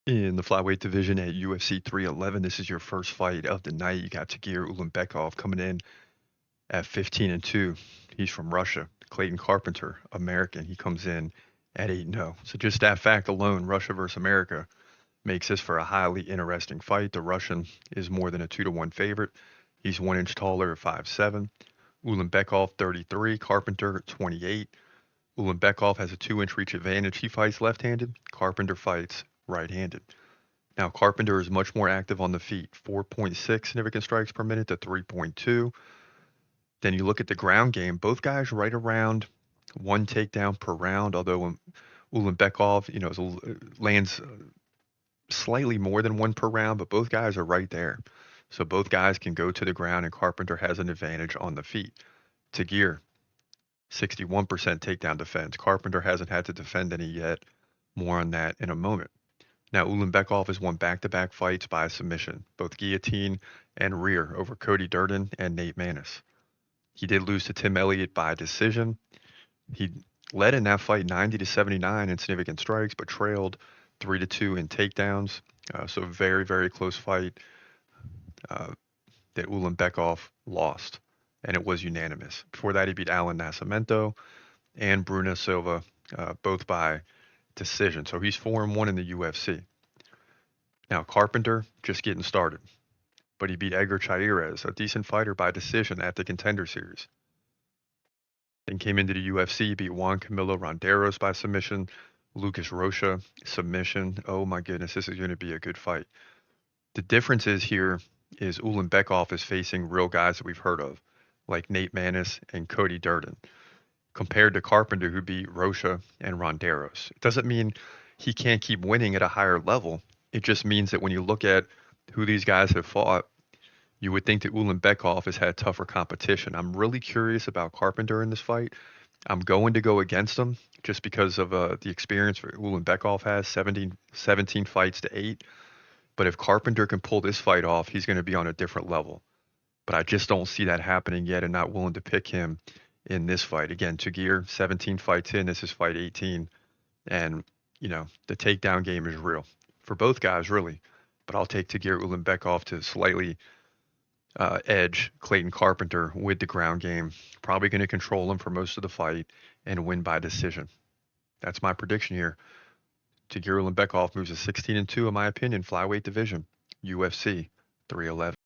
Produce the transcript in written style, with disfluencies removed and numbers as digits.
In the flyweight division at UFC 311, this is your first fight of the night. You got Tagir Ulandbekov coming in at 15-2. He's from Russia. Clayton Carpenter, American. He comes in at 8-0. So just that fact alone, Russia versus America, makes this for a highly interesting fight. The Russian is more than a 2-1 favorite. He's 1 inch taller at 5'7". Ulandbekov 33, Carpenter 28. Ulandbekov has a 2 inch reach advantage. He fights left-handed. Carpenter fights right-handed. Now, Carpenter is much more active on the feet, 4.6 significant strikes per minute to 3.2. Then you look at the ground game, both guys right around one takedown per round, although Ulandbekov, lands slightly more than one per round, but both guys are right there. So both guys can go to the ground, and Carpenter has an advantage on the feet. Tagir, 61% takedown defense. Carpenter hasn't had to defend any yet. More on that in a moment. Now, Ulandbekov has won back-to-back fights by submission, both guillotine and rear, over Cody Durden and Nate Maness. He did lose to Tim Elliott by decision. He led in that fight 90-79 in significant strikes, but trailed 3-2 in takedowns. So very, very close fight that Ulandbekov lost, and it was unanimous. Before that, he beat Alan Nascimento and Bruno Silva, both by decision. So he's 4-1 in the UFC. Now, Carpenter just getting started, but he beat Edgar Chairez, a decent fighter, by decision at the Contender Series. Then came into the UFC, beat Juan Camilo Ronderos by submission, Lucas Rocha submission. Oh my goodness, this is going to be a good fight. The difference is here is Ulandbekov is facing real guys that we've heard of, like Nate Maness and Cody Durden, compared to Carpenter, who beat Rocha and Ronderos. It doesn't mean he can't keep winning at a higher level. It just means that when you look at who these guys have fought, you would think that Ulandbekov has had tougher competition. I'm really curious about Carpenter in this fight. I'm going to go against him just because of the experience Ulandbekov has, 17 fights to 8. But if Carpenter can pull this fight off, he's going to be on a different level. But I just don't see that happening yet, and not willing to pick him in this fight. Again, Tagir, 17 fights in. This is fight 18. And, the takedown game is real for both guys, really. But I'll take Tagir Ulandbekov to slightly edge Clayton Carpenter with the ground game. Probably going to control him for most of the fight and win by decision. That's my prediction here. Tagir Ulandbekov moves to 16-2, in my opinion, flyweight division, UFC 311.